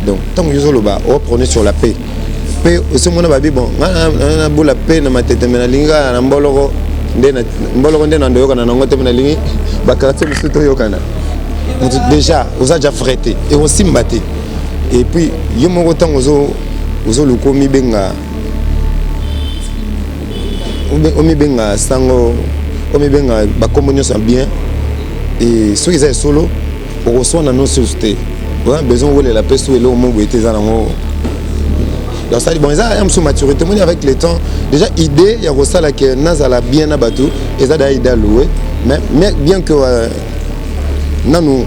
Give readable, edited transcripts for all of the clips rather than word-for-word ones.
Donc tant que je prenez sur la paix. Paix aussi mon babi bon, na la paix na matete na linga na mboloko ndena ndoyoka na ngote na lingi bakarate musuto yokana. Déjà, vous avez déjà frété et aussi mbatté. Et puis yo mon temps ozo luko mi benga omi benga sango omi benga ba communion sont bien et ceux qui sont solo on reçoit dans nos sociétés. On a besoin de la paix sous et l'eau, mon était dans donc ça dit bon ça a une maturité avec le temps déjà idée il y a ça là que nazala bien abattu et ça d'ailleurs d'allouer mais bien que nanu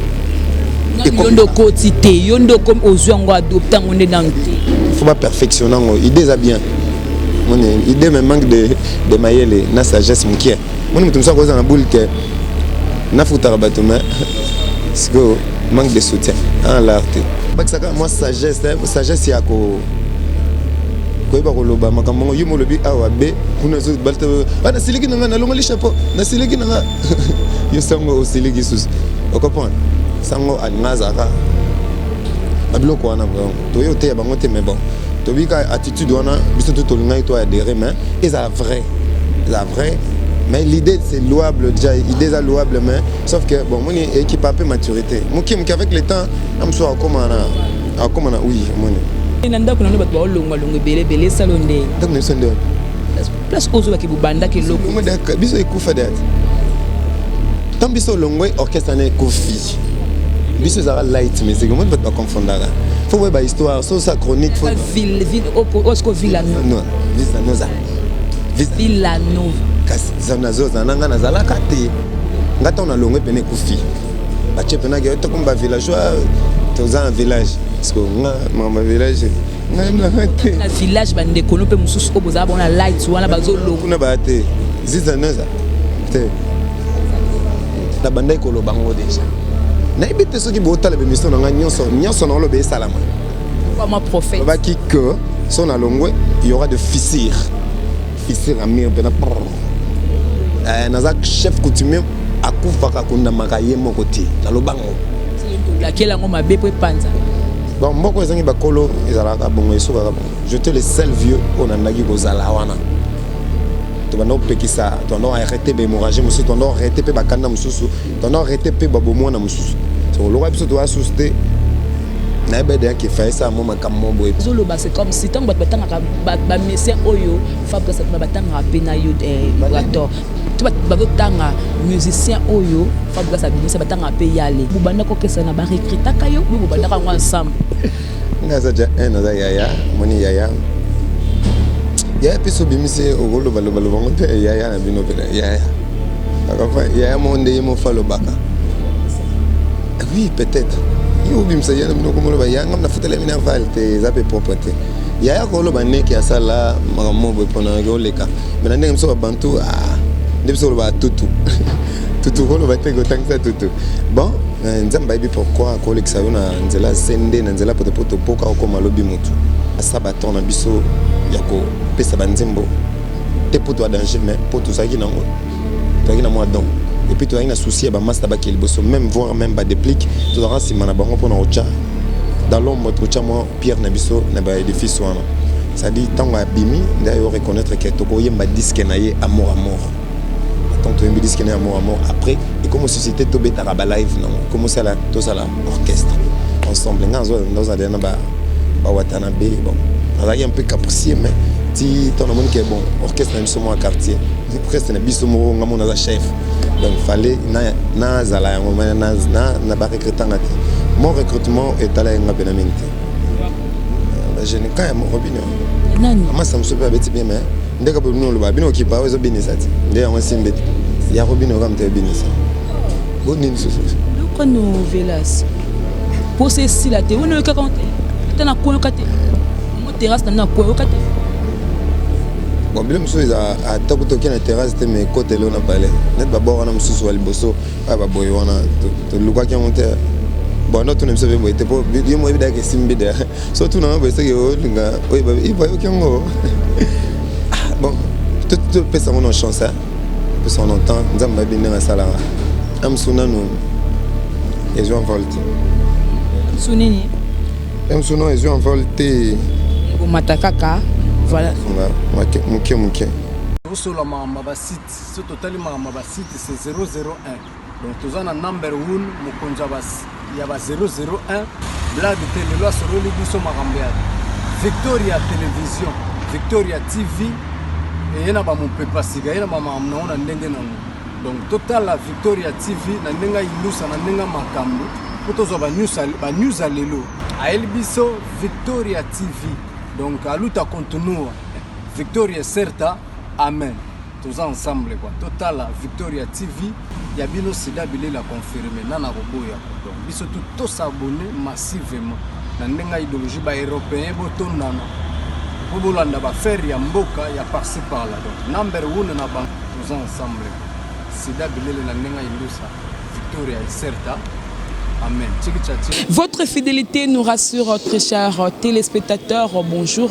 yondo quotité yondo comme aux gens adoptant on est dans faut pas perfectionner idée ça bien mon idée me manque de mailler na sagesse mon qui mon mutum ça cause dans la boule que na futa rabato mais parce que manque de soutien en l'art moi sagesse ya ko koyeba koloba makambo yo molobi awa be kuna zo balta ana siliki nanga na longoli chapeau na siliki nanga yo sango siliki sus o comprendre sango alingazaka abiloko wana bon to yo te bango te mais bon to bika attitude wana biso to linga to adhérer mais et ça vrai mais l'idée c'est louable déjà idée ça louable mais sauf que bon mon équipe a peu maturité mon qui avec le temps am so comment oui mon nanda kuna no batwa olongwa longo belebele salonde donc ne sonde place ozo ba kibubanda ke loko mo da biso ikufa dat tant biso longwe orchestre ne kofi biso za light music mo pas confondre faut voir ba histoire so sa chronique faut ville osko Villanova non Villanova kasi zanazo zananga nazala kate ngata on a longwe pene kofi ba chepena ke to komba villageois to za un village parce que ma village na village bande kono pe mususu ko boza bona lights wana bazolo kuna bate zizanaza te na bande ko lo bango déjà na ibite soki botala be mission na nyonso na lo be salama comme prophète ba ki que son alongwe il y aura de fissure amir bena naza chef coutumier akufaka kunda makaye mokoti na lo bango laquelle on m'a bé panza bon moko ezangi bakolo ezalaka bongo esuka ka bongo j'étais le seul vieux on andaki kozala wana to bana opekisa to ndo arrêter bémorager mususu to ndo arrêter pe bakanda mususu to ndo arrêter pe babomona mususu so lo biso to asuste na bede ki fa ça mo makambo boy zolo ba c'est comme si tant batanga ba messin oyo fabra ça batanga pena yo rato tu batanga musicien oyo fabra ça bimisa batanga pe yale bubanda ko kesa na ba recruter kayo bubanda ka ensemble ngaza ja naza yaya moni yaya piso bimise ogolo balo bango te yaya na bino pena yaya akafa yaya monde yemo falo baka oui peut-être yo bimisa yana bino ko molo ba yanga na futela mina valte za pe propreté yaya ko lo baneki asala makambo bo pona go leka mais ndenge mso bantu ndebso lo ba tutu ko lo ba tego tangsa tutu bon nzamba ibi pourquoi ko lekisa yo na nzela sende na nzela poto poka ko malobi mutu asabaton na biso yako pesa banzembo te poto danger mais poto zaki nango to na moi donc et puis tu as une souci ba master ba kelboso même voir même ba déplique tu aura si mana bango pona ocha dans l'ombre ocha moi pierre na biso na ba édifice wana ça dit tant ba bimi d'ailleurs reconnaître que to ko yemba disque na ye amour tant to yemba disque na amour après et comme société to beta ba live non comment ça la to ça la orchestre ensemble dans un dernier ba watanabe bon on a un peu capricieux mais si ton monde qui est bon orchestre na biso moi quartier presque na biso mo ngamo na chef donc fallait na zala yango na ba recrutement mon recrutement est allé en Benaminte je ne quand même robino nani ama ça me super bête bien mais ndeka bo no lo ba bino ki ba wezo binisati nde yango simbe ya robino comme te binisa boni nso ko no velas pour ceci là te on ka quand te na ko ka te mo terrasse na ko ka te bon bien monsieur a top to na terrasse te mais côté là na balé net ba bo wana mususu wa liboso ba boy wana to luka ki monte bon non tu ne sais pas po yo mo bida ke simbi de so tu na ba se yo linga oi ba i ba yo ki ngo bon tout peut ça on a chance peut ça on entend nzamba bina na sala am sunanu et Jean Volt sunini Emsono ils ont volté. Au Matakaka, voilà. Mouké. Sur la Mamba site, ce total Mamba site c'est 001. Donc tous en number 1, Mukonjabas, il y a 001. Là de télé, là sur le Libiso Marambia. Victoria Télévision, Victoria TV, et il y a mon papa Siga, il y a ma maman, on a donc total la Victoria TV, na nenga Ilusa, na nenga Makambo, pour tous les news à l'élo. A Elbiso, Victoria TV, donc à l'outa continue, Victoria Certa, Amen. Tous ensemble quoi. Total la Victoria TV, il y a bien aussi d'abili la confirmer, nana roboya. Donc biso tous s'abonner massivement. Na nenga idéologie ba européen botondana. Pour bolanda ba faire ya mboka ya par-ci par-là. Donc number 1 na bank tous ensemble. C'est d'abili la nenga ilusa Victoria Certa. Amen. Votre fidélité nous rassure, très chers téléspectateurs. Bonjour,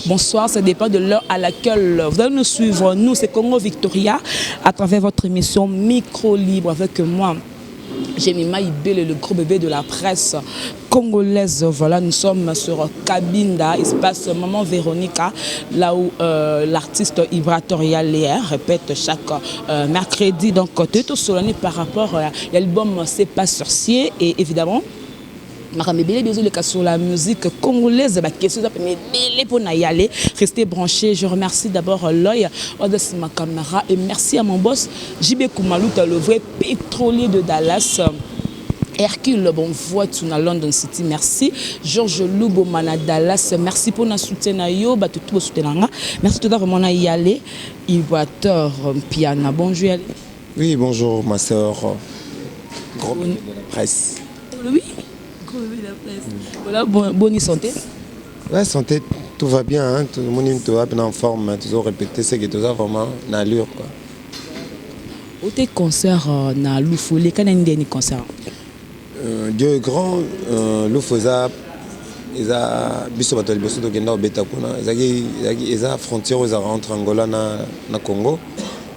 bonsoir. Ça dépend de l'heure à laquelle vous allez nous suivre. Nous, c'est Congo Victoria, à travers votre émission Micro Libre avec moi. Jemima Ibele, le gros bébé de la presse congolaise. Voilà, nous sommes sur Cabinda, espace Maman Véronica, là où l'artiste Ibratoria Léa répète chaque mercredi. Donc, tout solennel par rapport à l'album C'est pas sorcier. Et évidemment, sur la musique congolaise, restez branchés. Je remercie d'abord l'œil de ma caméra et merci à mon boss JB Koumalouta, le vrai pétrolier de Dallas. Hercule, bon voix à London City, merci. Georges Loubomana Dallas, merci pour notre soutien. Merci tout d'abord mon Yale, Ivoateur Piana. Bonjour. Oui, bonjour ma soeur. Gros de la presse. Oui. Voilà, bonne santé. Ouais, santé, tout va bien, hein? Tout le monde est bien en forme, toujours répété, c'est que tout ça vraiment dans l'allure. Au tes concerts na Loufoulé, quand est-ce que concert? Dieu est grand, Loufoza, ils ont biso bato liboso to kenda obeta kuna, ils ont frontière aux entre Angola na Congo,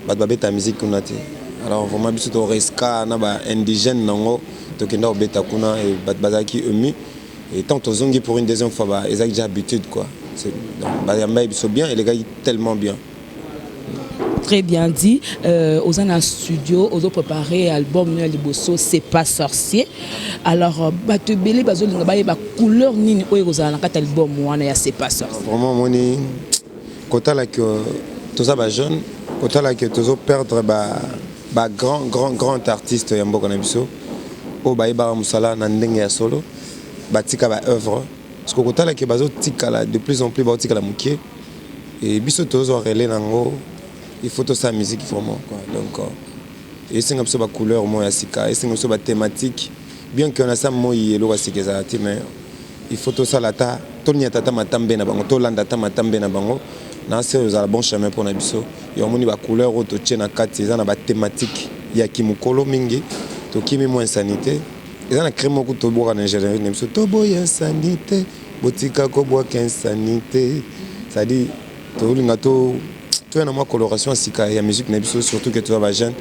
bato babeta musique kuna te. Alors vraiment biso to reska na ba indigène nango. Tokenda obeta kuna et bazaki emi et tant aux zongi pour une deuxième fois ils ont déjà habitude quoi. C'est donc ils sont bien et les gars tellement bien. Très bien dit. Aux en studio, aux préparé album Liboso C'est pas sorcier. Alors bato belé bazolinga ba couleur nini oyo kozala na album wana ya C'est pas sorcier. Vraiment moni kota la que tous ça ba jeune, kota la que tous perdre ba grand artiste ya mboka na biso. O baïba musala na ndenge ya solo batika ba œuvre parce que kotala ke bazo tikala de plus en plus batika la mukie et biso tozo relé nango il faut to sa musique vraiment quoi donc et c'est comme ça ba couleur mo ya sika et c'est comme ça ba thématique bien qu'on a ça mo yelo wa sikeza mais il faut to ça la ta to nya tata matambe na bango to landa ta matambe na bango na c'est aux bon chemin pour na biso yo moni ba couleur to tchena kati za na ba thématique ya kimukolo mingi Tokimi mo insanité. Ils ont créé beaucoup de bois en ingénierie. Ils ont dit bois insanité, botika ko bois insanité. Ça dit tout le gâteau, tu as une coloration sika et la musique n'est surtout que tu as jeune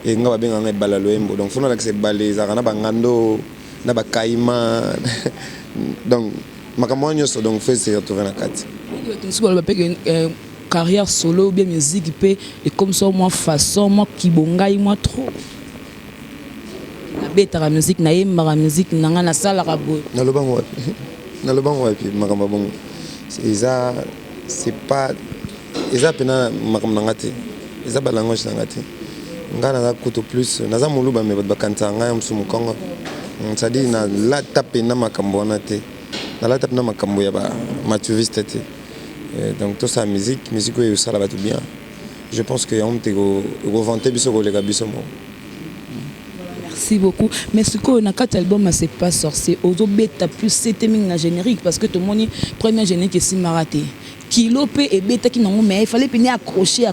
et nga ba benga nga balaloembo. Donc faut que c'est balé zarana bangando na ba kaima. Donc makamonyo so donc fait se retrouver na kati. Carrière solo bien musique et comme ça moi façon moi kibongai moi trop. La musique la musique nanga na sala rabo na lobango wapi makamba bongo c'est pas eza pena makamba ngati eza balangoche ngati ngana na kuto plus naza muluba me bakanta nga msumu kongo ça dit na la tape na makambo na te na la tape na makambo ya ba maturiste te donc tout ça musique oui ça va tout bien je pense que on te reventer biso ko lega biso mo. Merci beaucoup. Mais ce qu'on a quatre albums, c'est pas sorcier. Aux bêta plus c'était la générique parce que tout le monde premier générique c'est maraté. Kilo P et bêta qui n'ont mais il fallait peiner accrocher.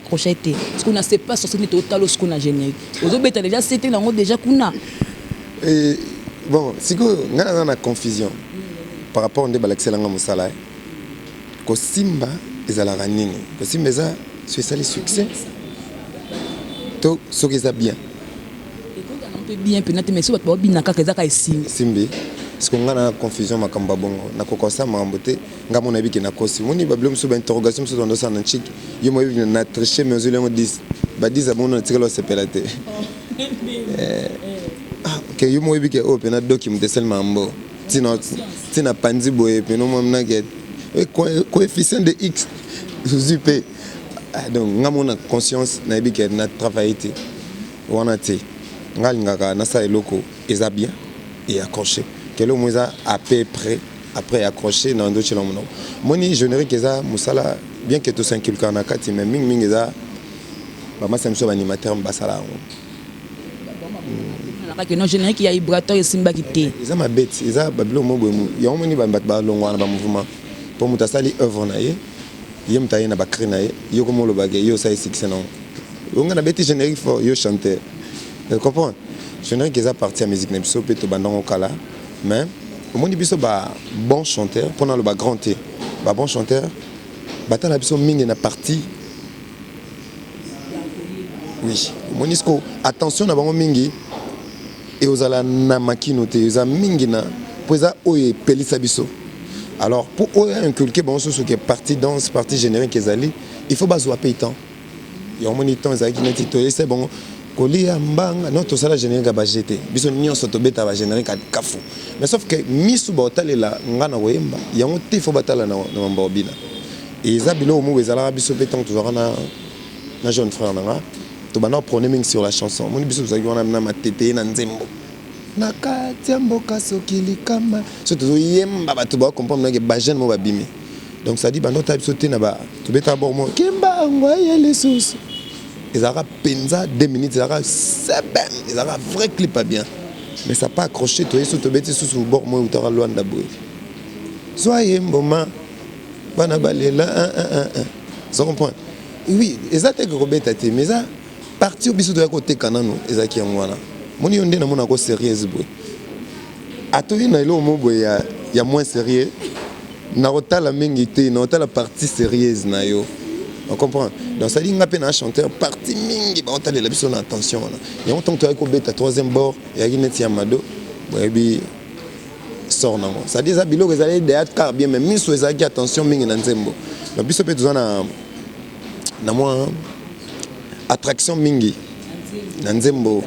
Ce qu'on a c'est pas sorcier mais total ce qu'on a générique. Aux bêta déjà c'était là déjà qu'on a. Et bon, si on a une confusion par rapport au débat l'excellent musala. Ko Simba ezala ranini. Ko Simba eza c'est le succès. To ce qui est bien. Bien peut-être mais si votre bien kaka ezaka ici Simbi parce que nga na confusion makambo bongo na kokosa makambo te nga mona biki na kosi moni ba blom so ba interrogation so ndo sana chik yo mo na tricher mais yo 10 ba 10 abono na tikelo sepelate que yo mo biki o pena document sel mambo tina panzi boye pena mo na get coefficient de x zup donc nga mona conscience na biki na travailler te wana te ngalingaka na sa eloko eza bien et accroché quel au moins à peu près après accroché dans d'autres langues non moni générique eza musala bien que tout 5 kg na kati mais ming eza ba ma semso animateur mbasala que non générique ya vibrateur et simba kité eza ma bête eza bablo mo bomu ya moni ba ba longwa na ba mouvement pour mutasali œuvre na ye yem taye na ba créer na ye yo comme le bagay yo ça succès non on a bête générique fort yo chanter tu comprends générique eza partie à musique n'imso peut to bandon kala mais au moins biso ba bon chanteur pendant le ba grand T ba bon chanteur batala biso mingi na partie oui monisco attention na bango mingi et ozala na makino te eza mingi na poza oye pelisa biso alors pour inculquer bon ce qui est partie danse partie générique ezali il faut bazwa pay temps yo moni temps ezali ki neti to c'est bon kolia mbanga non to sala générique ba jeter biso nyonso to beta ba générique kafu mais sauf que misu ba otalela ngana koyemba yango te faut batala na mbobina et zabilo mo ezala biso petant toujours na jeune frère nanga to bana prenez ming sur la chanson moni biso zaki wana na matete na nzembo na kati mboka sokili kama so to yemba ba to ba comprendre que ba jeune mo ba bimi donc ça dit bana ta biso te na ba to beta bon mo kemba ngoye les sous ils aura penza 2 minutes ils aura c'est ben ils aura vrai clip pas bien mais ça pas accroché toi sur te bêter sous bord moi ou t'aura loin d'abord soyez moment bana balela ça comprend oui exact que robeta te mais ça parti au biso de côté kanano ezaki ngwana moni yonde na mona ko sérieuse boy atoyi na ilo mo boy ya moins sérieux na rotala mingi te na rotala partie sérieuse na yo. On comprend. Donc ça dit qu'on a un chanteur parti mingi ba otale la biso na attention là. Il y a longtemps que tu as ko beta troisième bord et y a neti amado bi sort na mo. Ça dit ça bilo que allez de car bien même miso ezaki attention mingi na nzembo. Donc biso pe tuzana na moi attraction mingi na nzembo.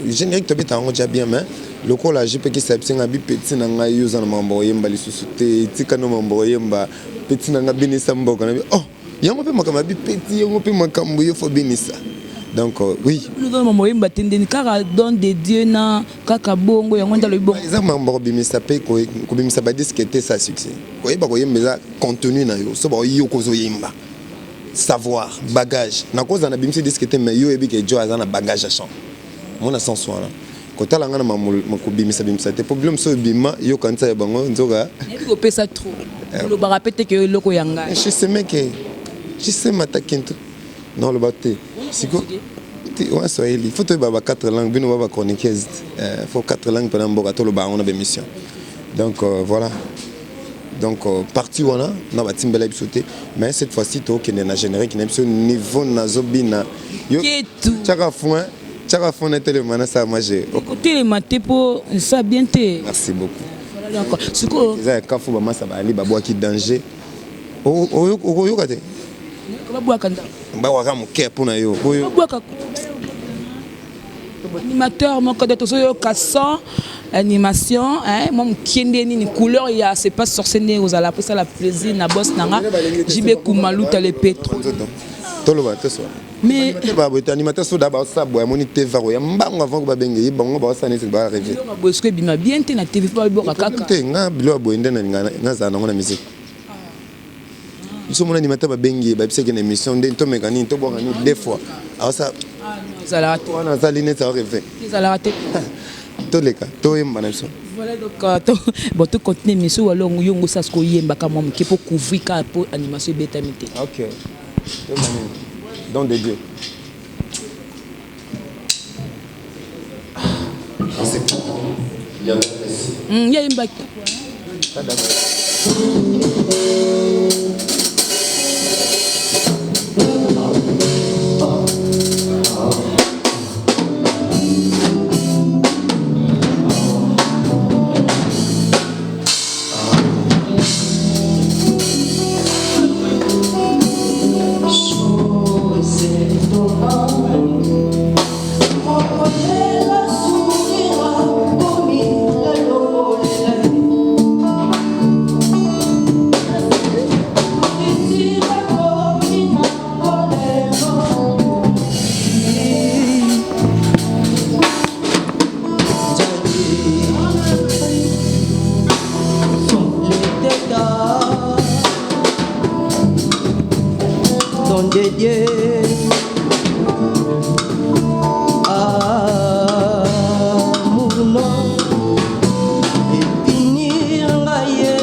Générique to beta ngo ja bien mais le ko la jipe ki sabsinga bi petit na nga yuza na mambo yemba lisusu te tika no mambo yemba petit na nga binisa mboka na bi oh yango pe makamba bi petit yango pe makambo yo fo binisa donc oui nous donnons mambo yemba tendeni kaka don de Dieu na kaka bongo yango ndalo bongo ça mambo bimisa pe ko bimisa ba disque te sa succès ko yeba ko yemba contenu na yo so ba yo ko zo yemba savoir bagage na koza na bimisa disque te mais yo ebi ke jo azana bagage à chant mona sans soin là ko tala ngana ko bimisa te problème so bima yo kanza ya bango nzoka et ko pesa trop le ba répéter que loko yanga je sais mec je sais matakinto non le baté siko ouais ça il faut te baba 4 langues bino baba chroniqueuse faut 4 langues pendant mboka to le ba on a émission donc voilà donc parti wana na batimbela bisoté mais cette fois-ci to kene na générique na biso niveau na zobina yo chaka fond na télémana ça moi j'ai côté les maté pour ça bien té merci beaucoup voilà d'accord siko ça kafu ba masa ba ali ba boaki danger o yo kate ba boaka nda ba waka moke pona yo ba boaka animateur moko de tozo yo kasson animation hein mon kiende ni couleur ya c'est pas sorcené aux ala pour ça la plaisir na boss nanga jibe kumaluta le petro toloba teso mais ba bote animateur so d'abord ça boya moni TV ya mbango avant ko ba bengi bango ba sa nesi ba rêver ba bosko bima bien te na TV ba boka kaka te nga bilo boende na nga za na ngona musique iso mona animateur ba bengi ba biseke na émission de to mekani to boka ni deux fois alors ça ça la raté on a ça ligne ça rêver ça la raté to leka to yemba na biso voilà donc bon tout continuer mission alors yongo ça ce ko yemba ka mom ki pour couvrir ka pour animation beta mité OK don de Dieu c'est il y a il y a yemba sont dédiés à mon nom et finir ngaye.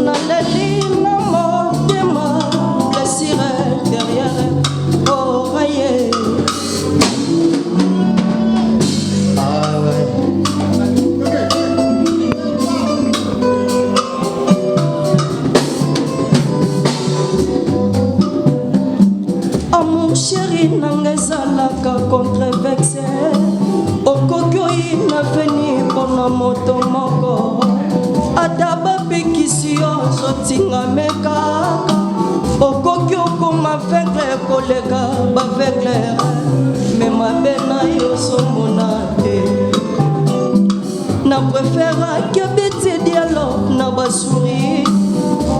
Naleli na motema blessure derrière oreiller. Chéri nanga ezalaka contrevexé okoki oyina veni mpona moto moko ata bapekisi yo ozotingame kaka okoki okoma aveugle koleka baveugle me mabe na yo ozomona te na préféraki abeti dialogue na basouris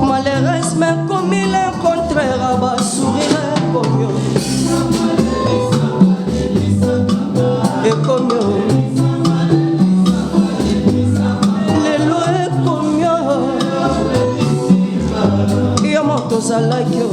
malheureusement comme il est contraire à basourire comme yo et comme yo lelo et comme yo moto zalaki yo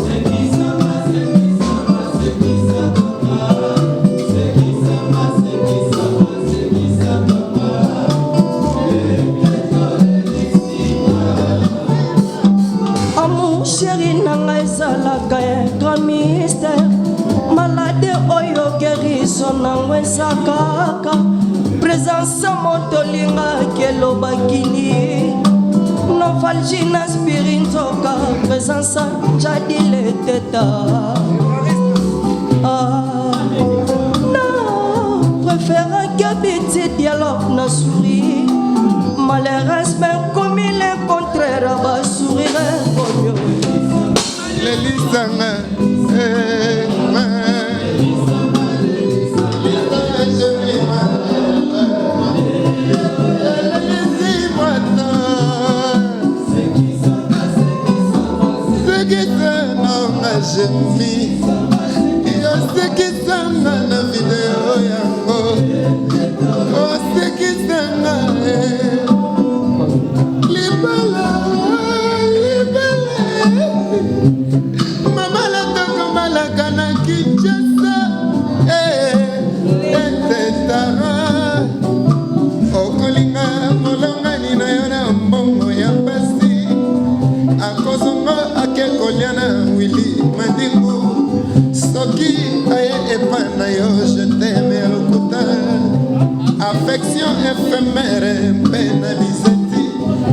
chéri nanga ezalaka un grand mystère malade oyo guérison nango eza kaka présence moto olingaki elobakili novalgie na spiri nzoka présence jadile teta na préféraki abeti dialogue na souris malheureusement comme il est contraire à basourire comme yo Lelisanga na video yango osekisanga libala mama la toko malaka na Kinshasa etetara okolinga molongani na yo na mbongo ya pasi akozonga akekoliana wili mandingu soki aye epa na yo je t'aime lokuta affection éphémère mpe na biseti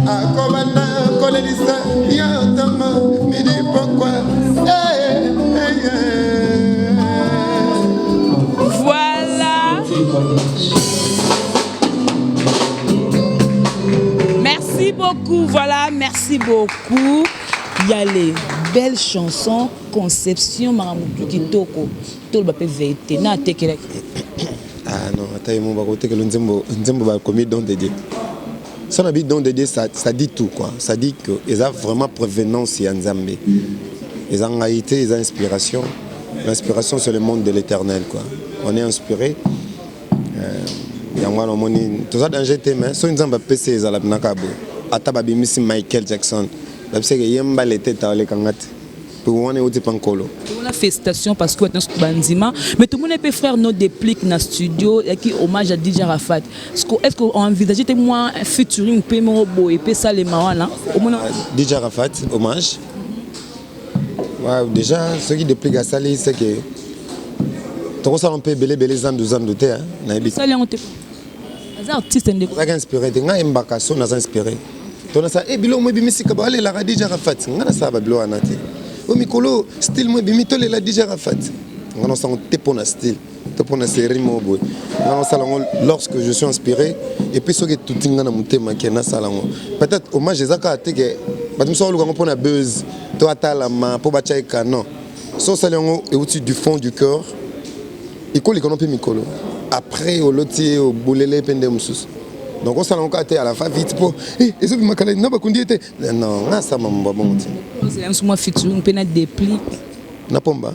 akobanda kolelisa yo ntango midi pokwa Voilà. Merci beaucoup. Voilà, merci beaucoup. Il y a les belles chansons, conception, Maramutu Kitoko, tout le bapé vérité. Na tekele. Ah non, attends, mon baroté que l'on va commis don de Dieu. Son habit don de Dieu, ça dit tout quoi. Ça dit que ils ont vraiment prévenance et Nzambé. Ils ont réalité, ils ont inspiration. L'inspiration c'est le monde de l'éternel quoi. On est inspiré. Yangwa no moni. Tout ça dans GT mais so Nzamba PC ils ont nakabo. Ata babi misi Michael Jackson. Parce que yemba les têtes à l'ékangate. Pour on est au Pankolo. Une félicitation parce que nous bandima, mais tout le monde peut faire nos dépliques dans le studio et qui hommage à DJ Rafat. Est-ce qu'on envisage moi un featuring peu mobo et peu ça les marrants là? DJ Rafat hommage. Ouais, déjà ce qui déplique à Sali c'est que tout ça on peut belé ans 12 ans de terre na habite. Ça les on te. Les artistes indépendants. Ça inspiré nga imbaka so na inspiré. Tona ça e bilo mo bimisika ba aller la DJ Rafat ngana ça ba bilo anate. Au micro, style moi bimito le la DJ Rafat. On s'en tépona style, tépona série moi boy. On salon lorsque je suis inspiré et puis ce que tout tinga na mutema qui na salon. Peut-être hommage ezaka te que batum so luka ngopona buzz, to atala ma po ba chaika non. So salon et au-dessus du fond du cœur. Iko li kono pe mikolo. Après au lotier au boulele pende musus. Donc on s'en à la fin vite pour et ça me calait non pas qu'on dit non là ça m'a bon c'est un moi featuring peine des plis na pomba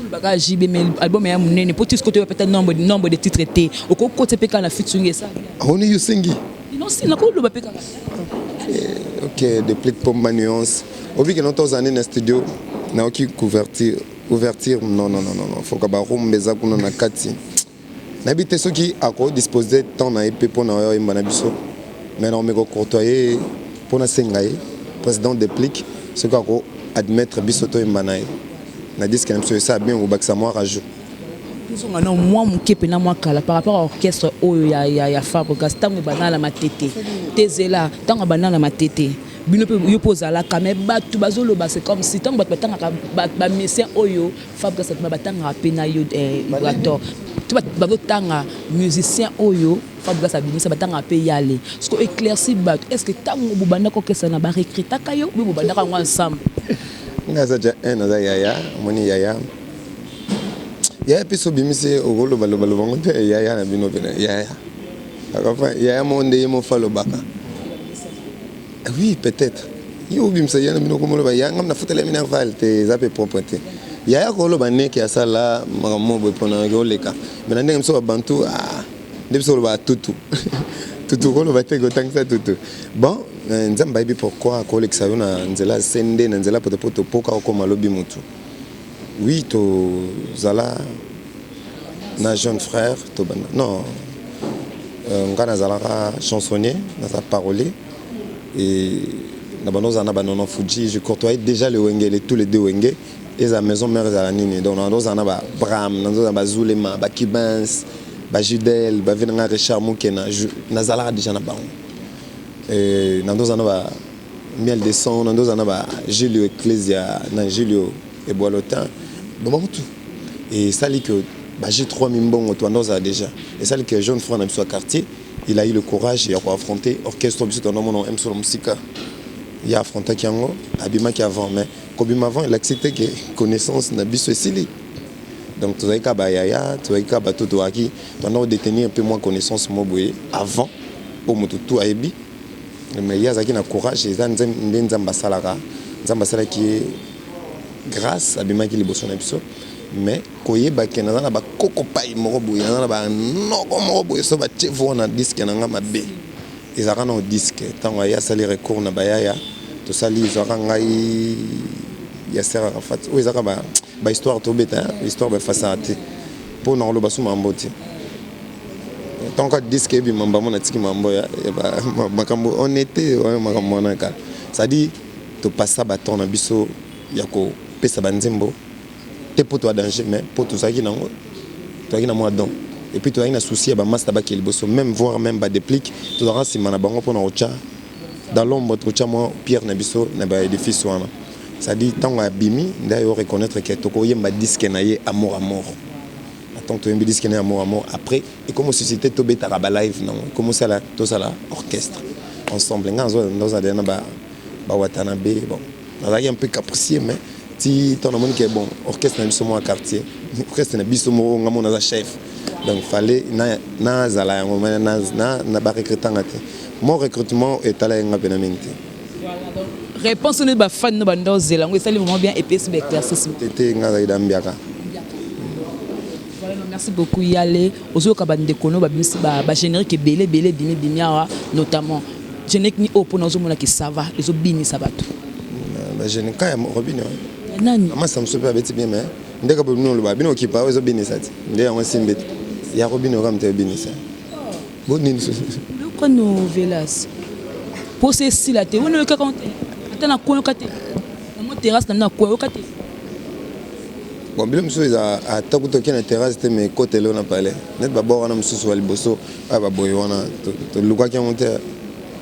baga JB mais album est monene pour tout ce côté peut-être nombre de titres été au côté PK la featuring ça on est you singi non si na ko lo ba pe kaka ok déplique pour ma nuance au vu que nous tous années dans studio na aucune ouverture non faut que ba rombeza kuna na kati na bité ceux qui a disposer temps na épée pour na yo mbana biso mais non me ko courtoyer pour na sengaye président déplique ce que ko admettre biso to mbana na disque na biso ça bien au baksa moi rajout moi mon kepe na moi kala par rapport à orchestre oyo ya Fabregas tango banala matete tezela tango banala matete bino pe yo pozala kame batu bazoloba c'est comme si tango batanga ba musicien oyo Fabregas batanga pena yo bato tu batanga musicien oyo Fabregas abinisa batanga pe yale ce que éclairci bat est-ce que tango bubanda ko kesa na ba recruter kayo bo bubanda ka ensemble ngaza ja na yaya moni yaya yaya piso bimise ogolo balo ngote yaya na bino pena yaya akafa yaya monde yemo falo baka oui peut-être yo bimisa yana bino komolo ba yanga na fotela mina valte zape propreté yaya ko lo baneke ya sala mamo bo pona ko leka mais ndenge mso bantu ndebso ba tutu ko lo ba tego tangsa tutu bon nzamba ibi pourquoi ko leksa na nzela sende na nzela poto poka ko malobi mutu oui to zala na jeune frère to bana non ngana zala chansonnier na sa parolier et na banoza na banono Fuji je côtoyais déjà le wengele tous les deux wenge et sa maison mère za nini donc na doza na ba Bram na doza ba Zulema ba Kibans ba Judel ba venanga Richard Mukena na zala déjà na bango et na doza na ba Miel de Son na doza na ba Julio Ecclesia na Julio et Boilotin bon tout et ça dit que j'ai 3 mimbons toi dans déjà et ça dit que jeune frère dans ce quartier il a eu le courage et a affronté orchestre biso dans mon nom sur musique il a affronté Kiango Abima qui avant mais comme avant il a accepté que connaissance na biso sili donc tu sais ka ba yaya tu sais ka ba toto aki tu as détenir un peu moins connaissance moboé avant pour moto tout aibi mais il y a zaki na courage et ça nzamba salaka qui grâce à Bima qui liboso na biso mais koyeba ke na ba koko pai moko boye na ba noko moko boye so ba chevo na disque na nga mabe ezaka na disque tango ya sali recours na bayaya to sali zaka ngai ya sera rafat o ezaka ba histoire to beta histoire ba fasate pour na lo basu mamboti tant que disque bi mamba mona tiki mambo ya ba makambo on était makambo na ka ça dit to passa baton na biso yako pesa banzembo te pour toi danger mais pour tout ça qui nango toi qui na moi don et puis toi qui na souci ba master ba ki bosso même voir même ba déplique tu dois si mana bango pour na ocha dans l'ombre tu moi Pierre na biso na ba édifice wana ça dit tant abimi d'ailleurs reconnaître que to ko yemba disque na ye amour attends to yemba disque na amour après et comme société to beta ba live non comme ça là tout ça là orchestre ensemble dans un dernier ba Watanabe bon là il y a un peu capricieux mais si ton monde qui est bon orchestre na biso mo quartier orchestre na biso mo ngamo na chef donc fallait na zala yango na ba recrutement te mon recrutement est allé ngapena réponse ne ba fan no bando zela ngo sali vraiment bien épaisse be éclaircissement tété ngaza idambiaka voilà merci beaucoup yale ozoka bande kono ba bimisi ba générique belé bimiawa notamment générique ni opo na zomona ki ça va les obimisa bato ba générique ya robine nani ama samso pe abeti bien mais ndeka bo no lo ba bino kipa ozo binisa ti nde ya simbet ya robine kam te binisa bonini so le kono velas pour ces si la te wono ka konte atana kono kate na mo terrasse na ko kate bon bilo mso za atakuto kena terrasse te mais côté là on a parlé net ba bora na msusu wali boso ba boy wana to luka ki monte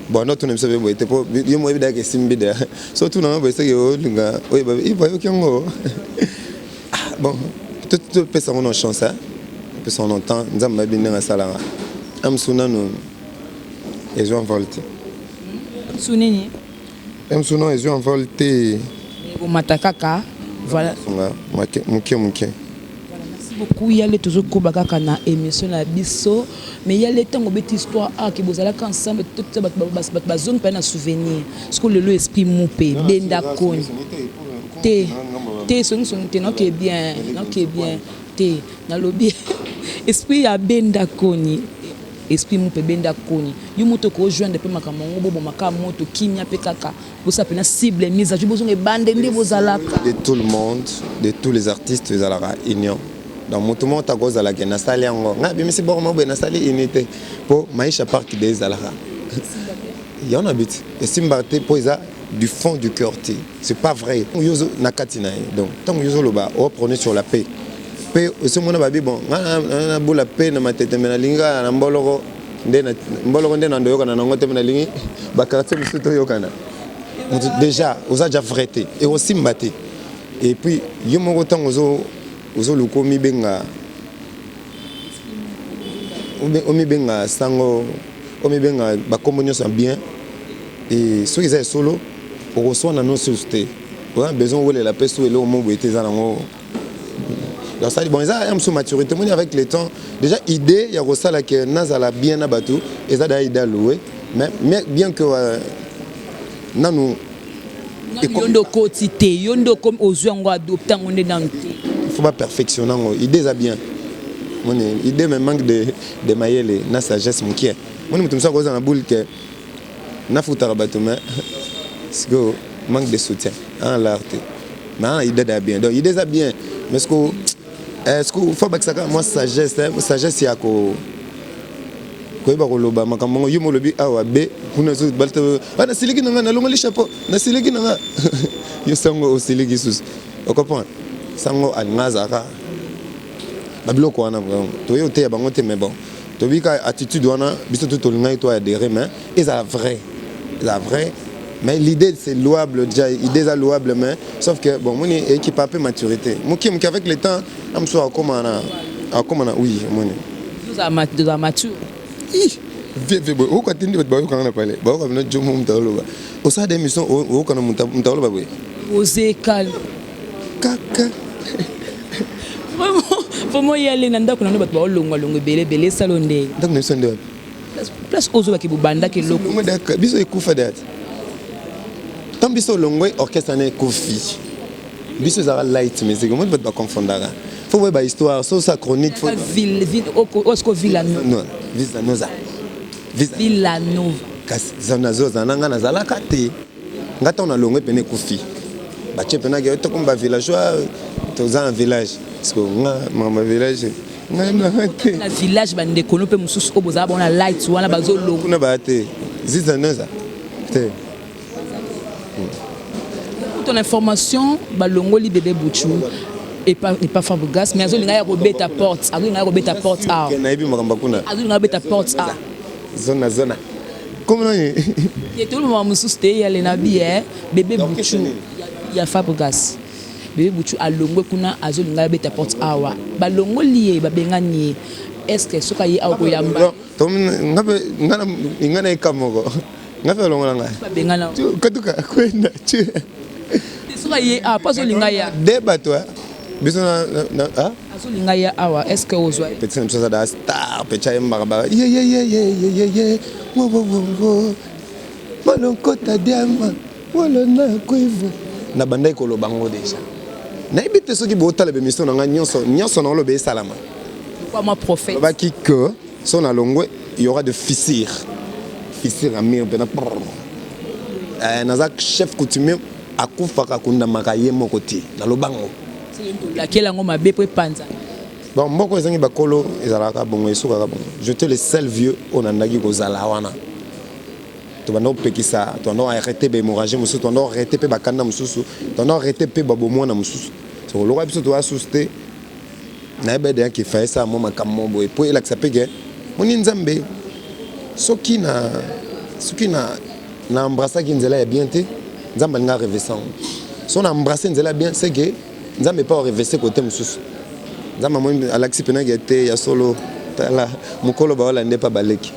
bon non tu ne sais pas te po yo mo ebida ke simbida so tu na ba se yo linga oy ba iba yo kyango bon tout peut ça on chance hein peut ça on entend nzamba bi na sala am sunano et je envolte sunini am suno et je envolte au matakaka voilà muke merci beaucoup yale toujours kobaka na émission na biso mais yale tango beti histoire qui bozala ensemble tout ça ba zone pa na souvenir ce que le esprit moupé benda kon te son te non que bien te na lobby esprit ya benda koni esprit mu pe benda koni yo moto ko joindre pe makamongo bobo makamoto kimia pe kaka bosa pe na cible mise à jour bozo nge bande ndi bozalaka de tout le monde, de tous les artistes ezalaka union. Donc moto mo ta goza la ke na sali yango nga bi misi bo mo be na sali unité po maisha parti des zalaka. Il y en a but et Simbarte po eza du fond du cœur, c'est pas vrai. Yozo nakatina donc tant yozo loba on prenait sur la paix. Paix ce mona babi bon na bula paix na matete mena linga na mboloko ndena ndoyoka na ngote mena lingi ba quartier musuto yokana. Déjà oza déjà freté et aussi mbaté. Et puis yo moko tant ozo lukomi benga omi benga sango omi benga ba communion sont bien et ceux qui sont solo on reçoit dans nos sociétés. On a besoin de la paix sous le moment où était ça dans donc ça dit bon ça aime sous maturité moi avec le temps déjà idée il y a reçu là que nazala bien à bateau et ça d'ailleurs d'allouer mais bien que nanu yondo quotité yondo comme aux yeux on adopter on est dans il faut pas perfectionner idée ça bien mon idée me manque de mailler na sagesse mon qui est moi me ça cause dans la boule que na futara bateau mais parce que manque de soutien en l'art mais il est bien donc il est bien mais est-ce que faut pas que ça moi sagesse ya ko ba ko loba makambo yo mo lobi awa be kuna zo balta ana siliki nanga na longo li chapeau na siliki nanga yo sango o siliki sus o comprend sango alngaza ka babilo ko ana to yo te bango te mais bon to bi ka attitude wana biso to ngai to adhérer mais est la vraie. Mais l'idée c'est louable déjà, l'idée est louable mais sauf que bon mon équipe a peu maturité. Moi qui avec le temps, am so comment oui mon. Nous a mature. Vieux o ko tindi ba ko kana pale. Ba ko na jomo mtalo ba. O sa de mission o ko na mtalo ba boy. Osé calme. Kaka. Vraiment y aller nanda ko na ba longo belé salonde. Donc ne sont de place ozo ba ki bubanda ke loko. Moi d'accord, biso ekufa date. Tant biso longwe orchestre na kofi biso za light music moi pas confondre faut voir ba histoire so sa chronique faut ville osko Villanova non Villanova kasi zanazo zananga na zala kate ngata on a longwe pene kofi ba che pena ke to comme ba villageois to za un village parce que ma village na village bande kono pe mususu oboza bona light wana bazo longo na ba te zizanaza te ton information balongoli bébé Bouchou et pas Fabregas mais azolinga ya robeta porte ah na ibi makamba kuna azolinga beta porte ah zona comment et tout le monde mususu te ya lena bien bébé Bouchou ya Fabregas bébé Bouchou alongwe kuna azolinga beta porte awa balongoli ba bengani est-ce que soka yi awo yamba to ngana ikamoko ngafe longola nga ba bengana katuka kwenda tu soka yi a pas olinga ya débat toi biso na azolinga ya awa est-ce que ozwa petit comme ça da star pecha mbaba ye wo malonko ta diama wala na kwevo na bandai ko lo bango déjà na ibite soki bo tala be mission nga nyonso na lo be salama quoi moi prophète ba ki que son alongwe il y aura de fissures à mire bena nazak chef coutumier akufaka kunda makaye mokoti na lobango laquelle ngo mabe po panza bon mboko ezangi bakolo ezalaka bongo esuka ka bongo jeter les seuls vieux on andaki kozala wana to bando pekisa to ndo arrêter be hémorragie mususu to ndo arrêter pe bakanda mususu to ndo arrêter pe babomwana mususu so lo biso to asuste na bede ki fa ça mo makammo boy po ela ksapege moni nzambe soki na embrasser qui nzela ya bien te nzamba nga revesant so na embrasser nzela bien c'est que nzamba pas reverser côté mususu nzamba mo alaxi pena gete ya solo tala mukolo ba wala ndepa baleki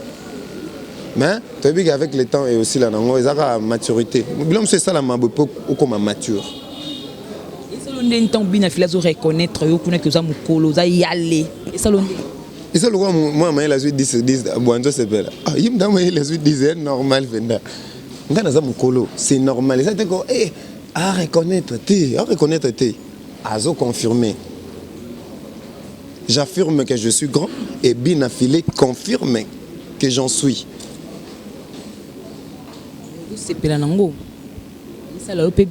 mais tu vois qu'avec le temps et aussi là nango ezaka maturité bilan c'est ça la mabo ou comme mature salonde ntan bina filazo reconnaître yo kuna que za mukolo za yale salonde. Et ça, moi, je suis 10, Boanzo s'appelle. Ah, il me dit, c'est normal, c'est normal. Ça, c'est à reconnaître, à confirmer. J'affirme que je suis grand et bien affilé, confirme que j'en suis. C'est Pélanango. Ça l'a bien.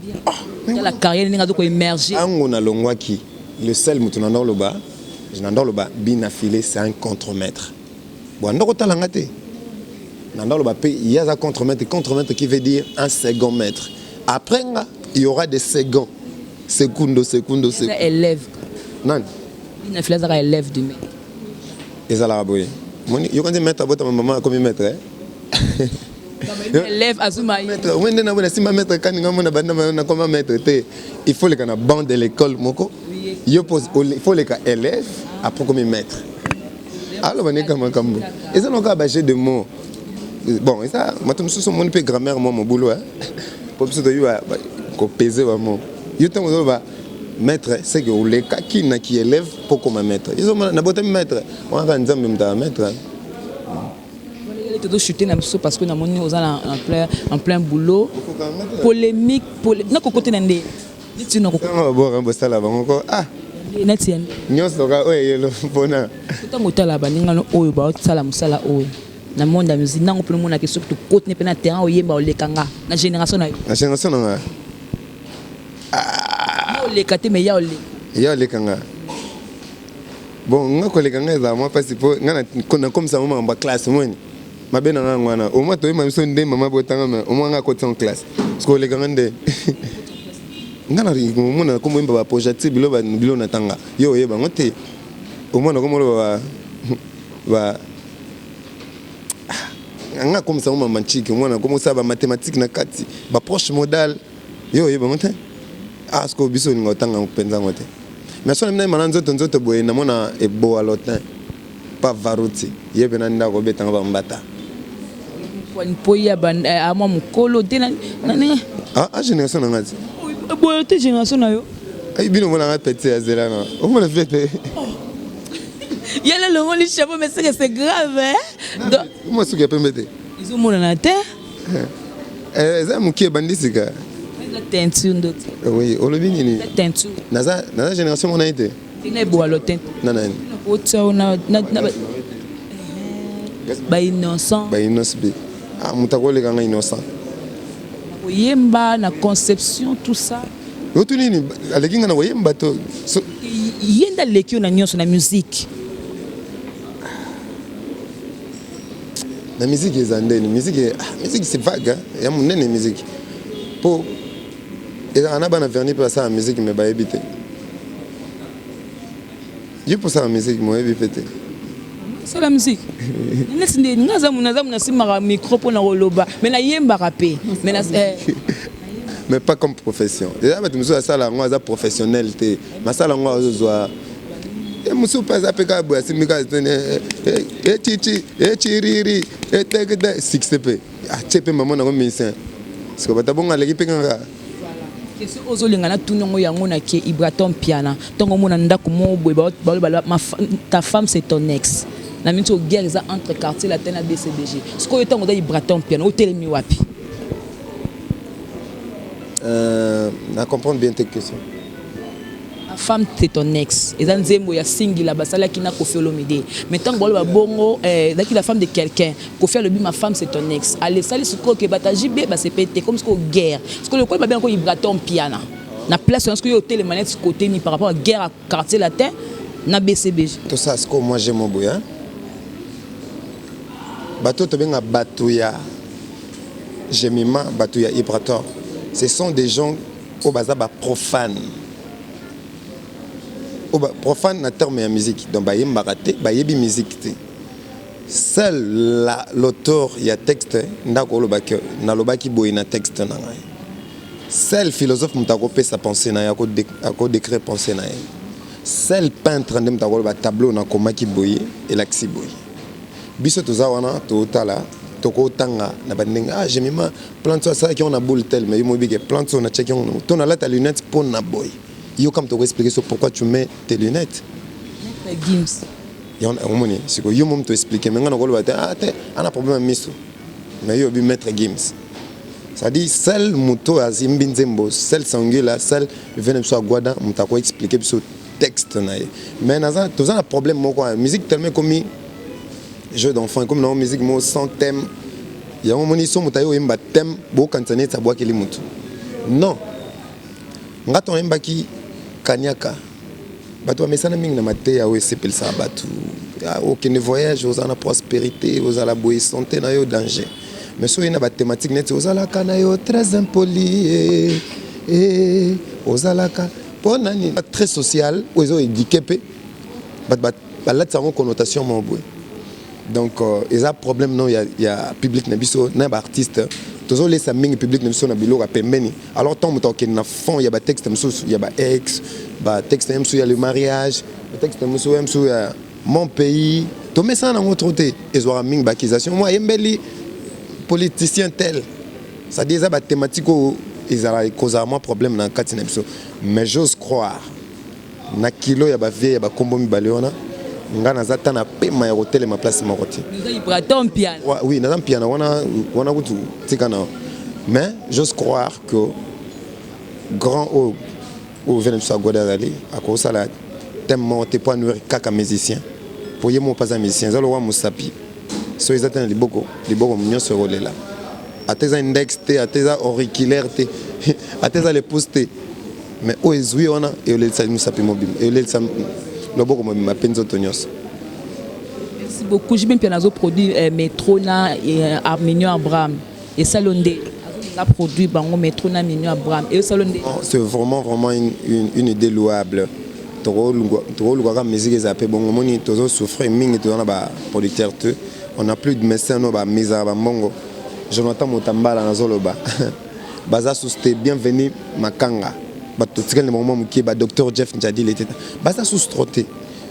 La carrière n'est pas émerger. Ango na longwaki, le seul moutonandor loba, je n'andor loba, bin affilé, c'est un contre-maître. Bon, andor talangate. Nandor loba, il y a un contre-maître qui veut dire un second maître. Après, il y aura des seconds. Secundo. Élève. Non. Il affilé ça élève du maître. Et ça l'a aboyé. Yo quand tu mets ta boîte à ma maman comme maître, hein? Élève Azuma. Il faut les canaux bande de l'école moko. Il faut les cas élèves après comme maître. Alors on est comme kambo. Et ça n'ont pas bâché de mots. Bon, et ça, maintenant nous sommes mon peu grammaire mon boulot. Pour que tu aies qu'on pèse vraiment. Yo tant on va maître, c'est que les cas qui élève pour comme maître. Ils ont na botte maître. On va dire même ta maître. Tu dois chuter parce que nous sommes en plein boulot. Polémique. Non, côté n'endé. Tu n'as pas bon un boss là-bas encore. Ah. Netien. Nyos loka oye le bona. Tout ngota là-bas ninga oyo ba sala musala oyo. Na monde la musique nango pour mona que surtout côté ne na terrain oyemba olekanga na génération na. Na génération na. Ah. Yo lekate mais ya ole. Ya olekanga. Bon, nga ko lekanga za moi parce que nga na comme ça moment en classe moi. Ma bena nga ngwana. Au moins toi même son ndé maman botanga mais au moins nga côté en classe. Parce que lekanga ndé. Ngana ringo mona comme mba project bilo na tanga. Yo yeba ngote. Au moins comme ba nga comme ça maman chiki mona comme ça ba mathématique na kati ba proche modal. Yo yeba ngote. Ah ce que biso ngo tanga penza ngote. Mais so na mana nzoto boye na mona e bo alotin. Pas varouti. Yebe na ndako betanga ba mbata. Poya ban a mo mukolo dina nani. Ah génération na ngati. Bon, tu génération na yo. Ay bino mona ngati petit azela na. O mona fete. Il y a le monde chapeau mais c'est grave hein. Donc moi ce que peut mettre. Ils ont mon na terre. Ça mukie bandisika. La teinture d'autres. Oui, on le vit ni. La teinture. Naza génération mona été. Il est beau à l'automne. Nana. Na ba innocent. Ba innocent. Ah mutako le kanga innocent. Yemba na conception tout ça. Otuni ni alekinga na yemba to. Yenda lekio na nyonso na musique. La musique est andenne, musique c'est vague hein. Il y a mon nene musique. Pour et on a pas verni pour ça la musique mais ba éviter. Je pour ça la musique moi éviter. C'est la musique. Nesinde ngazamu na simara micro pour na roloba mais na yemba rapé mais na mais pas comme profession. Déjà mais tu me ça la ngwa professionnalité. Ma ça la ngwa zo et musu pas apeka bo simika tene et chichi et chiriri et tegde 6p. Ah chepe maman na musicien. Parce que batabonga l'équipe nganga. Qu'est-ce ozolinga na tunongo yango na ke Ibraton piana. Tongo mona ndako mo boy ba ta femme c'est ton ex. Na minto guerre za entre quartier la tena BCBG. Ce que tongo da Ibraton piana au telemi wapi. Na comprendre bien tes questions. La femme c'est ton ex. Et dans Zembo ya singi la basala qui na Koffi Olomide. Maintenant ba bongo daki la femme de quelqu'un. Koffi Olomide ma femme c'est ton ex. Allez sali ce que bataji be ba c'est pété comme ce que guerre. Ce que le quoi ba bien ko Ibraton piana. Na place ce que yo hôtel manette côté ni par rapport à guerre à quartier latin na BCBG. Tout ça ce que moi j'aime au boya. Bato to benga batuya. Jemima batuya Ibraton. Ce sont des gens au bazaba profanes. Profane na terme de musique donc baye mbaraté baye bi musique seul l'auteur il y a texte ndako lobaki na lobaki boy na texte na ngai seul philosophe mutako pesa penser na yako décrire penser na ye seul peintre ndem mutako ba tableau na komaki boy elaxi boy biso toza wana totala toko tanga na bandenga ah j'ai mis ma plante ça qui on a boule tel mais mo bige plante on a checké on ton la ta lunette pour na boy. Yo comme tu expliquer sur pourquoi tu mets tes lunettes. Gims. Yo on moni, c'est que yo mom te expliquer mais ngana ko lo ah on a problème miso. Mais yo bi mettre Gims. Ça dit seul moto azimbi nzembo, seul sangula, seul venez sur Guada, on t'a expliquer sur texte na. Mais naza toza un problème moko musique tellement comme jeu d'enfant comme dans la musique moi sans thème il y a un moment ils mutayo imba thème bo kantane ta bois kili mutu non ngato imba ki kanyaka bato mesana mingi na mate ya sepel sa batu aucun voyage aux la prospérité aux la boie santé na yo danger mais so ina ba thématique net aux la kana yo très impoli aux la ka ponani très social aux handicapé là ça a une connotation mon boy donc il y a un problème non il y a public na biso na ba artiste toujours les saming public na biso na bilo ka pembeni alors tant muto ke na fond il y a ba texte mususu il y a ba ex ba texte même il y a le mariage le texte mususu même il y a mon pays to mais ça na autre côté ils ont ming ba accusation moi yembeli politicien tel ça dit ça ba thématique ils ont causé un problème dans kati na biso mais j'ose croire na kilo ya ba vie ya ba kombo mi baleona ngana zata na pema ya hotel ma place maroti oui na piano wana kutu tikana mais j'ose croire que grand au Venezuela Godadali à cause ça la tellement t'es pas nourri kaka musicien pour y mon pas un musicien zalo wa musapi so ils attendent les boko mignon ce rôle là à tes index à tes auriculaires à tes les poster mais au ezui on a et le ça musapi mobile et le ça le boko mobile penzo tonyos. Merci beaucoup. J'ai bien piano produit Metrona et Arminio Abraham et Salondé a produit bango Metrona Arminio Abraham et Salondé. C'est vraiment une idée louable. Trop le musique est appelé bon moni toujours souffrir mingi tout dans ba producteur tout on n'a plus de médecin no ba misa ba mongo Jonathan Motambala na zoloba baza susté bienvenue Makanga ba tout le moment qui ba docteur Jeff Njadi il était baza sous-traité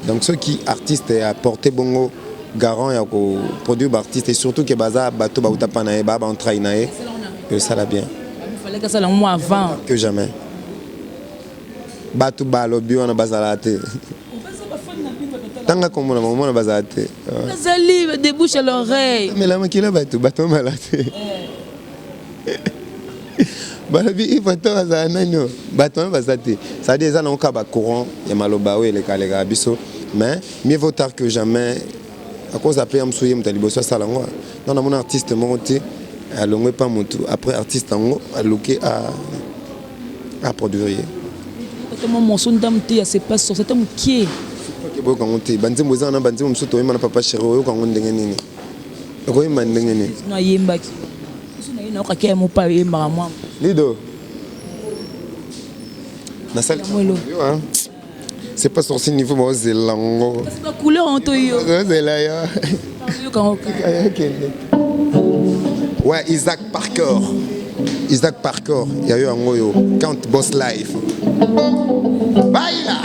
donc ceux qui artistes a porté bongo garant ya ko produire ba artiste et surtout que baza bato ba utapa na ba ba entraîner na et ça la bien il fallait que ça le mois avant que jamais bato balobi wana bazalate tanga comme on bazalate bazali de bouche à l'oreille mais la makila bato malate balobi il faut toi za nano bato bazate ça déjà non ka ba courant ya maloba we le kalega biso mais mieux vaut tard que jamais à cause après amsuye mutaliboso sala ngwa non mon artiste monté alongwe pas mutu après artiste ngo alloqué à produire tellement mon son d'âme c'est pas sur cet homme qui est bon quand on te banzimbo za na banzimbo msoto yema na papa chéri oyo quand on ndenge nini ko yema ndenge nini na yemba ki suna ina ka ke mo pa yemba moi lido na salle c'est pas sur ce niveau moi c'est lango c'est pas couleur en toyo c'est là ya ouais Isaac Parker il y a eu un ngoyo Count Boss Life baila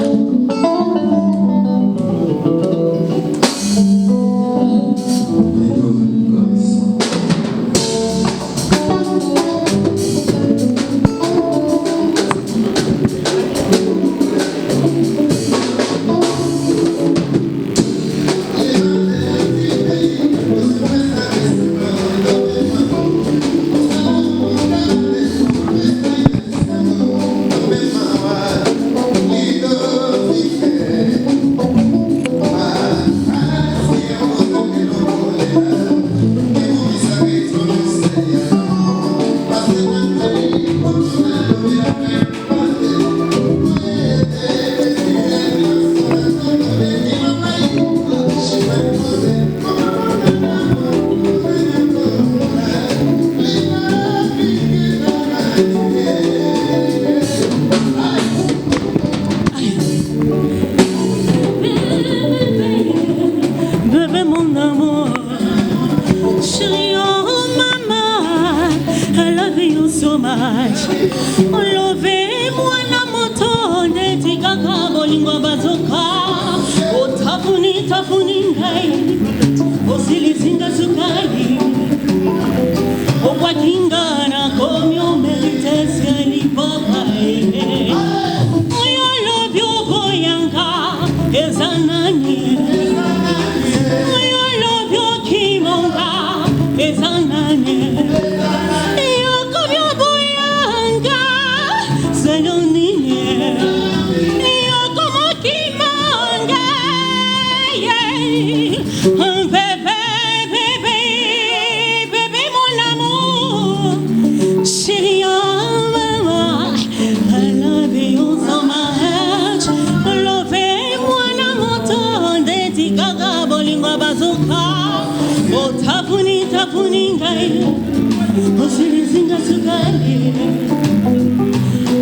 Un bébé Tapuni tapuni ngai Osirizinga sukali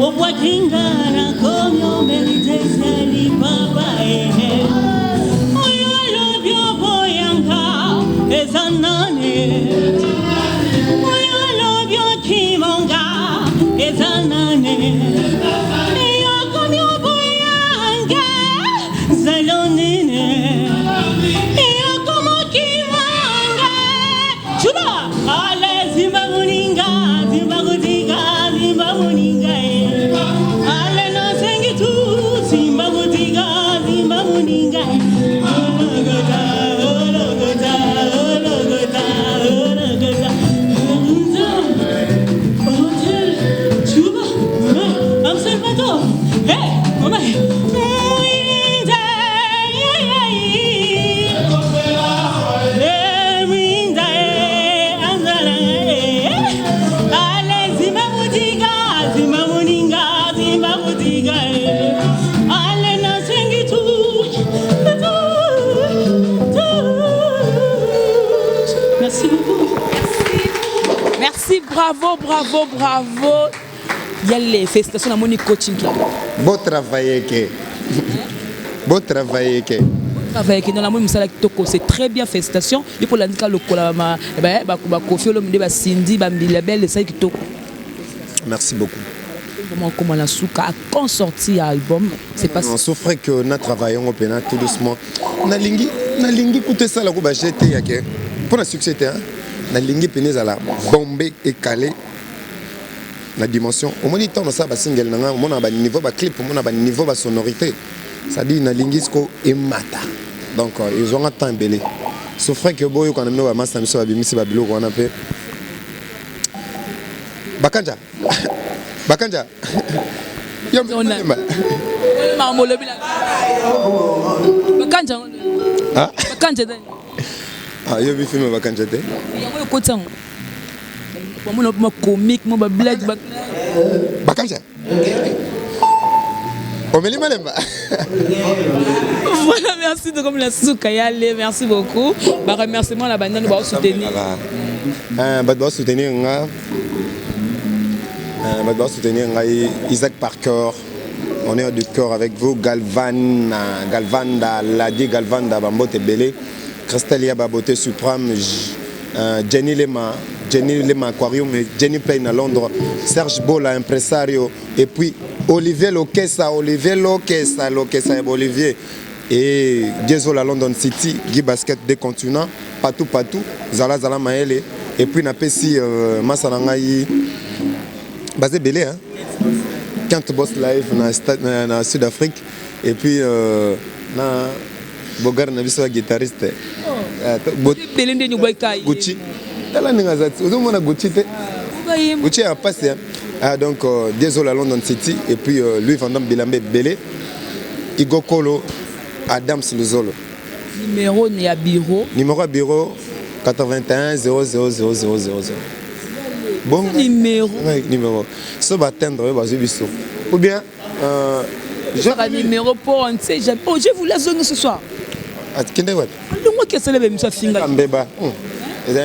Obwakingara komyo meliteseli babae Oyo alobyo boyanga ezanane Oyo alobyo kimonga ezanane Iyo komyo boyanga zalonene Iyo komo kimanga Chuba ale zimba muninga zimba gutiga zimba muninga Ale no sengi tu zimba gutiga zimba muninga Ologota ologota ologota ologota Hotel Chuba I'm Salvador Hey mama Merci beaucoup. Merci, bravo, bravo, bravo. Il y a les félicitations à mon coaching. Beau travail, beau travail. Avec dans la même salle c'est très bien, félicitations. Et pour l'indicat le colama, Cindy, Bambilabel, ça qui to. Merci beaucoup. Comment la souka a quand sorti album, c'est pas. On souffre que nous travaillons au pénal tout doucement. Nalingi coûter ça la coupe acheter yake. Pour le succès hein. Nalingi pénez à la bombe et calé. La dimension. Au moins temps ça ba single nanga, au moins ba niveau ba clip, au moins ba niveau ba sonorité. Ça dit nalingi sko et mata. Donc ils ont un temps belé. Souffre que boyo quand même ba master miso ba bimisi ba bilo on appelle. Bakanja. Bakanja. Bakanja. Ah. Bakanja. Ah, yo bi film Bakanja te. Yango kotsang. Pour moi ma comique, ma blague. Bakanja. Omeli Malemba. Voilà, merci de comme la souka yale, merci beaucoup. Bah remerciement la bande nous va soutenir. Bah soutenir nga. Bah soutenir nga Isaac Parker. On est du cœur avec vous, Galvanda, Ladi Galvanda, Bambote Belé, Christelia Babote Suprême, Jenny Lema Aquarium, Jenny Payne à Londres, Serge Bola, impresario, et puis Olivier Lokessa, Olivier, et Diesel à London City, Guy Basket des continents, partout, Zala Maele, et puis Napesi Massarangaï, basé Belé, hein. Quand boss live na Sud-Afrique et puis na Bogar na biso guitariste Belende ni boykai Gucci tala ninga zati uzomona Gucci te Gucci a passé donc désolé à London City et puis Louis Vandam Bilambe Belé Igo Kolo Adams Luzolo numéro ni à bureau 81 00 000 bon numéro ça va atteindre ou bien j'ai un numéro pour on sait je vous la zone ce soir kende wat ndongo ke sele be misa finga mbeba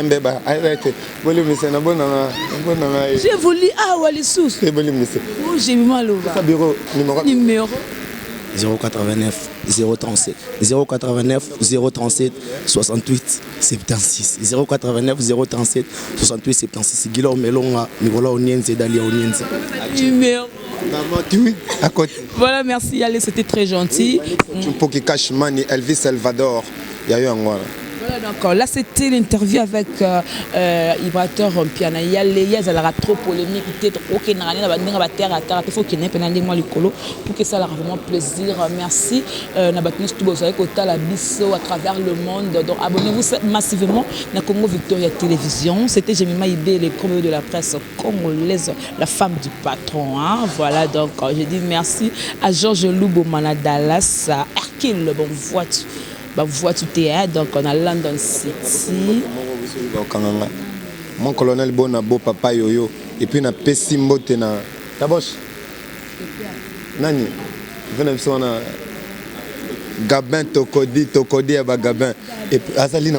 mbeba arrête boli misa na bona je vous lis wali sous boli misa j'ai mal au bas bureau numéro 089 037 089 037 68 76 089 037 68 76 Guillaume Melonga Nicolas Onienze Dalia Onienze numéro à côté. Voilà, merci, allez, c'était très gentil. Pour qui cache Mani, Elvis Salvador, il y a eu un mois. Voilà, donc là c'était l'interview avec Ibrateur Piana. Il y a trop polémique, peut-être ok, il faut qu'il n'ait pas moi le colo pour que ça leur vraiment plaisir. Merci. À travers le monde. Donc abonnez-vous massivement à Congo Victoria Télévision. C'était Jemima Ibé, les premiers de la presse congolaise, la femme du patron. Hein. Voilà, donc je dis merci à Georges Loubo Manadalas, à Hercule, bon voiture. Bah, voix tout est donc on a London City. Mon colonel Bona Bo Papa Yoyo et puis na Pessi Mbote na Tabosh. Nani? Venez sur na Gabin Tokodi à Gabin. Et puis Azali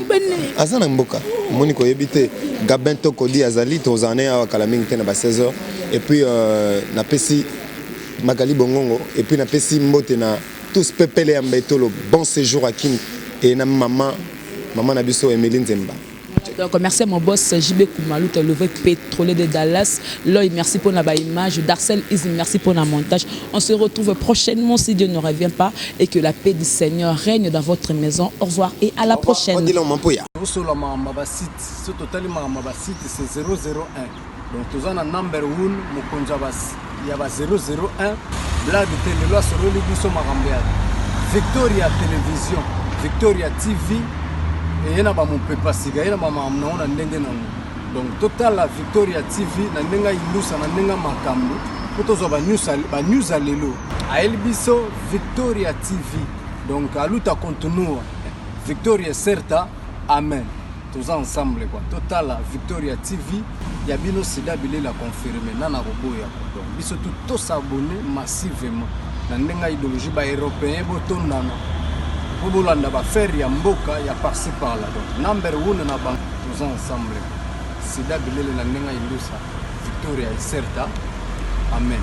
Azana Mboka. Moniko Yebite. Gabin Tokodi Azali, Tozane à Kalaming Tena 16h. Et puis na Pessi Magali Bongongo. Et puis na Pessi Mbotena. Tous pepele Ambetolo. Bon séjour à Kin. Et na maman Nabiso Emeline Zemba. Donc merci à mon boss JB Koumalou, le vrai pétrolier de Dallas. Loï, merci pour la image. Darcel Izzy, merci pour le montage. On se retrouve prochainement si Dieu ne revient pas et que la paix du Seigneur règne dans votre maison. Au revoir et à la prochaine. C'est 001. Donc tu as un number 1, il y a 001. Blague télé, loi sur le Victoria Télévision, Victoria TV. Et il y a mon papa siga, il y a maman na ndenge na. Donc total la Victoria TV na ndenga ilusa na ndenga makambo. Kutozo ba news alelo. A Elbiso Victoria TV. Donc aluta continua. Victoria certa. Amen. Tous ensemble quoi. Total la Victoria TV. Ya bino sida bile la confirmer nana roboya. Donc biso tout s'abonner massivement. Na ndenga idéologie ba européen botondana. Bolanda ba faire ya mboka ya par-ci par là. Donc number 1 na bank tous ensemble. Sida bilele na ndenga ilusa Victoria certa. Amen.